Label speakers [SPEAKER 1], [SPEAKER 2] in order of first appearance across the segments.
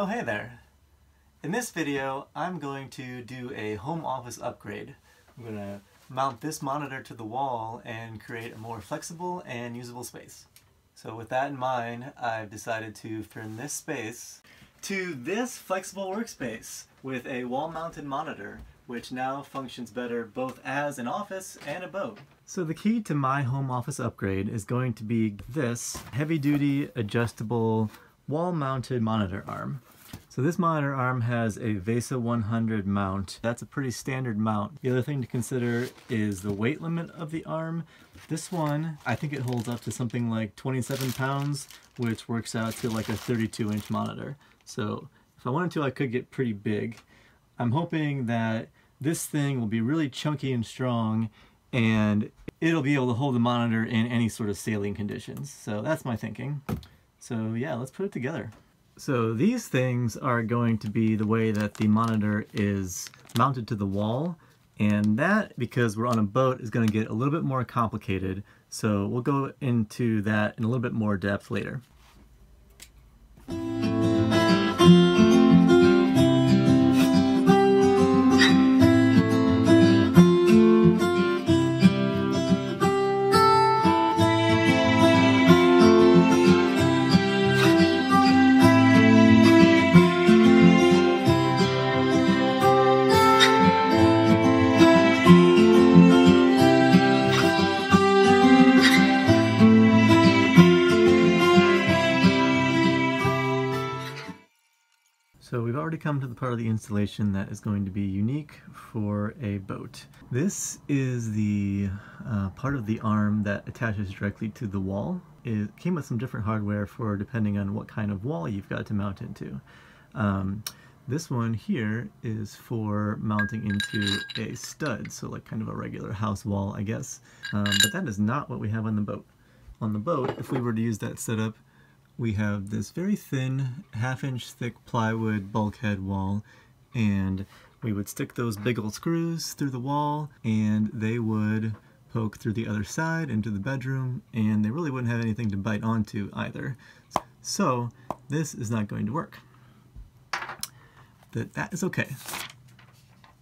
[SPEAKER 1] Oh, hey there. In this video, I'm going to do a home office upgrade. I'm going to mount this monitor to the wall and create a more flexible and usable space. So with that in mind, I've decided to turn this space to this flexible workspace with a wall-mounted monitor, which now functions better both as an office and a boat. So the key to my home office upgrade is going to be this heavy-duty adjustable wall-mounted monitor arm. So this monitor arm has a VESA 100 mount. That's a pretty standard mount. The other thing to consider is the weight limit of the arm. This one, I think it holds up to something like 27 pounds, which works out to like a 32-inch monitor. So if I wanted to, I could get pretty big. I'm hoping that this thing will be really chunky and strong, and it'll be able to hold the monitor in any sort of sailing conditions. So that's my thinking. So yeah, let's put it together. So these things are going to be the way that the monitor is mounted to the wall, and that, because we're on a boat, is going to get a little bit more complicated. So we'll go into that in a little bit more depth later. So we've already come to the part of the installation that is going to be unique for a boat. This is the part of the arm that attaches directly to the wall. It came with some different hardware for depending on what kind of wall you've got to mount into. This one here is for mounting into a stud, so like kind of a regular house wall, I guess. But that is not what we have on the boat. On the boat, if we were to use that setup, we have this very thin, half-inch thick plywood bulkhead wall, and we would stick those big old screws through the wall, and they would poke through the other side into the bedroom, and they really wouldn't have anything to bite onto either. So this is not going to work. That is okay.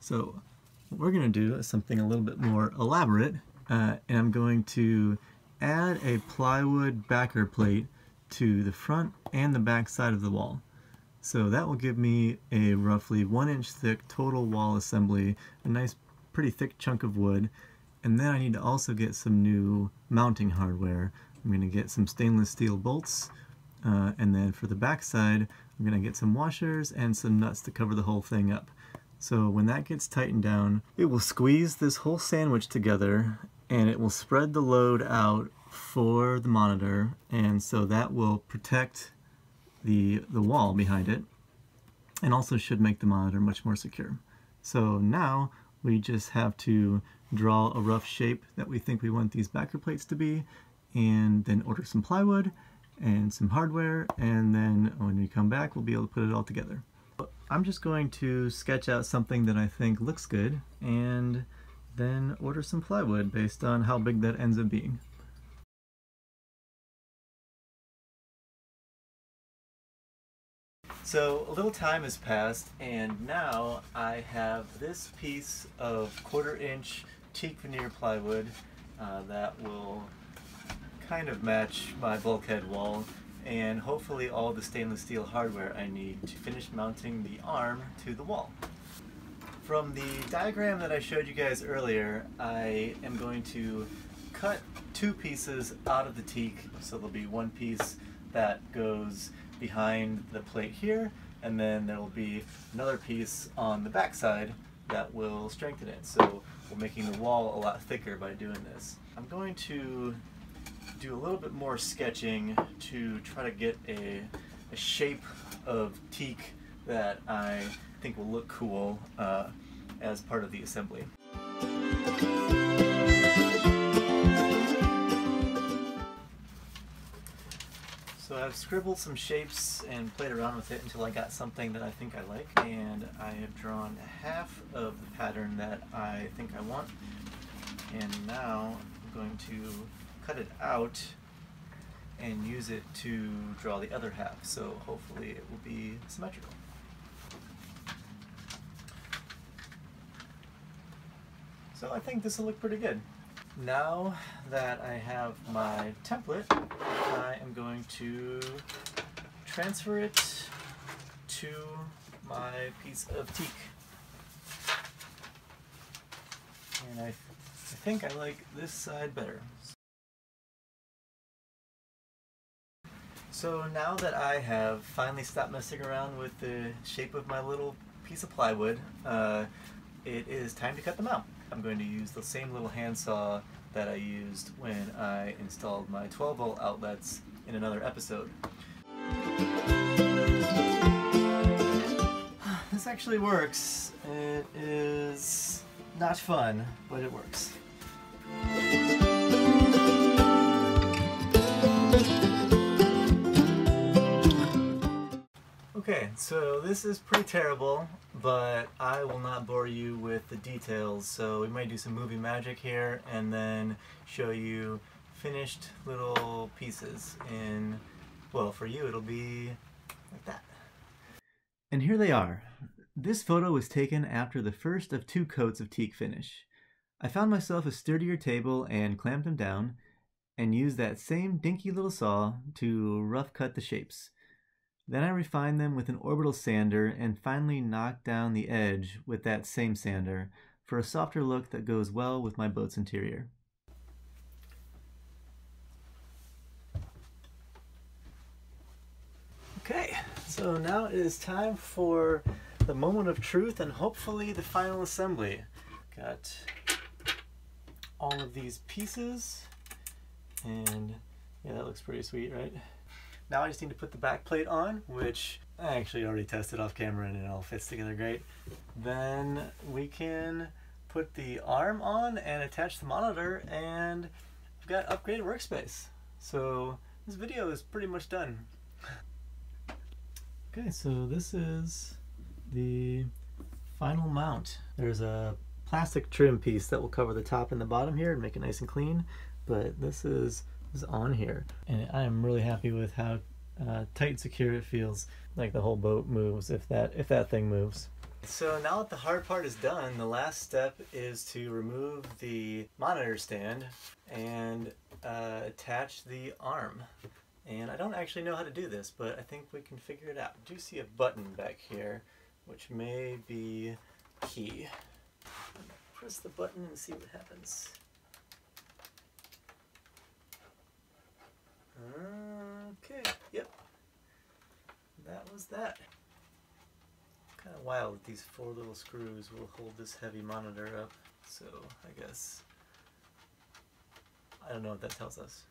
[SPEAKER 1] So what we're going to do is something a little bit more elaborate, and I'm going to add a plywood backer plate to the front and the back side of the wall. So that will give me a roughly 1-inch thick total wall assembly, a nice pretty thick chunk of wood, and then I need to also get some new mounting hardware. I'm going to get some stainless steel bolts, and then for the back side I'm going to get some washers and some nuts to cover the whole thing up. So when that gets tightened down, it will squeeze this whole sandwich together, and it will spread the load out for the monitor, and so that will protect the wall behind it, and also should make the monitor much more secure. So now we just have to draw a rough shape that we think we want these backer plates to be, and then order some plywood and some hardware, and then when we come back we'll be able to put it all together. I'm just going to sketch out something that I think looks good, and then order some plywood based on how big that ends up being. So a little time has passed, and now I have this piece of 1/4-inch teak veneer plywood that will kind of match my bulkhead wall, and hopefully all the stainless steel hardware I need to finish mounting the arm to the wall. From the diagram that I showed you guys earlier, I am going to cut 2 pieces out of the teak, so there'll be one piece that goes behind the plate here, and then there will be another piece on the back side that will strengthen it. So we're making the wall a lot thicker by doing this. I'm going to do a little bit more sketching to try to get a shape of teak that I think will look cool as part of the assembly. So I've scribbled some shapes and played around with it until I got something that I think I like, and I have drawn half of the pattern that I think I want, and now I'm going to cut it out and use it to draw the other half, so hopefully it will be symmetrical. So I think this will look pretty good. Now that I have my template, I am going to transfer it to my piece of teak. And I think I like this side better. So now that I have finally stopped messing around with the shape of my little piece of plywood, it is time to cut them out. I'm going to use the same little handsaw that I used when I installed my 12-volt outlets in another episode. This actually works. It is not fun, but it works. Okay, so this is pretty terrible, but I will not bore you with the details, so we might do some movie magic here and then show you finished little pieces in, well, for you it'll be like that. And here they are. This photo was taken after the first of 2 coats of teak finish. I found myself a sturdier table and clamped them down, and used that same dinky little saw to rough cut the shapes. Then I refined them with an orbital sander and finally knocked down the edge with that same sander for a softer look that goes well with my boat's interior. Okay, so now it is time for the moment of truth and hopefully the final assembly. Got all of these pieces, and yeah, that looks pretty sweet, right? Now I just need to put the back plate on, which I actually already tested off camera and it all fits together great. Then we can put the arm on and attach the monitor, and I've got upgraded workspace. So this video is pretty much done. Okay, so this is the final mount. There's a plastic trim piece that will cover the top and the bottom here and make it nice and clean, but this is on here, and I am really happy with how tight and secure it feels. Like the whole boat moves if that thing moves. So now that the hard part is done, the last step is to remove the monitor stand and attach the arm. And I don't actually know how to do this, but I think we can figure it out. I do see a button back here, which may be key. Press the button and see what happens. Okay, yep, that was that. Kind of wild that these 4 little screws will hold this heavy monitor up, so I guess, I don't know what that tells us.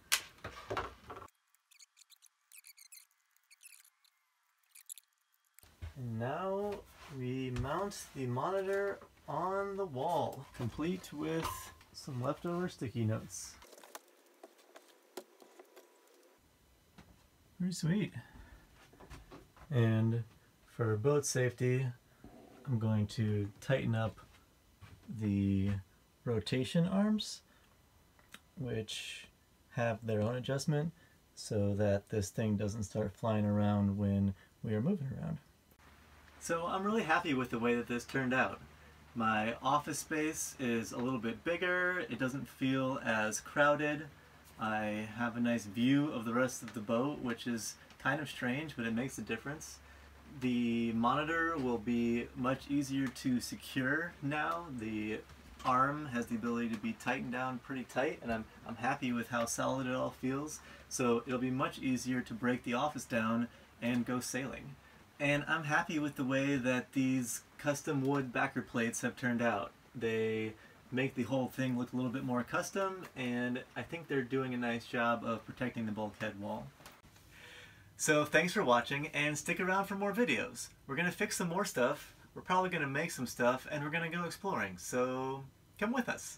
[SPEAKER 1] And now we mount the monitor on the wall, complete with some leftover sticky notes. Very sweet. And for boat safety, I'm going to tighten up the rotation arms, which have their own adjustment, so that this thing doesn't start flying around when we are moving around. So I'm really happy with the way that this turned out. My office space is a little bit bigger, it doesn't feel as crowded. I have a nice view of the rest of the boat, which is kind of strange, but it makes a difference. The monitor will be much easier to secure now. The arm has the ability to be tightened down pretty tight, and I'm happy with how solid it all feels. So it'll be much easier to break the office down and go sailing. And I'm happy with the way that these custom wood backer plates have turned out. They make the whole thing look a little bit more custom, and I think they're doing a nice job of protecting the bulkhead wall. So thanks for watching, and stick around for more videos. We're going to fix some more stuff, we're probably going to make some stuff, and we're going to go exploring, so come with us.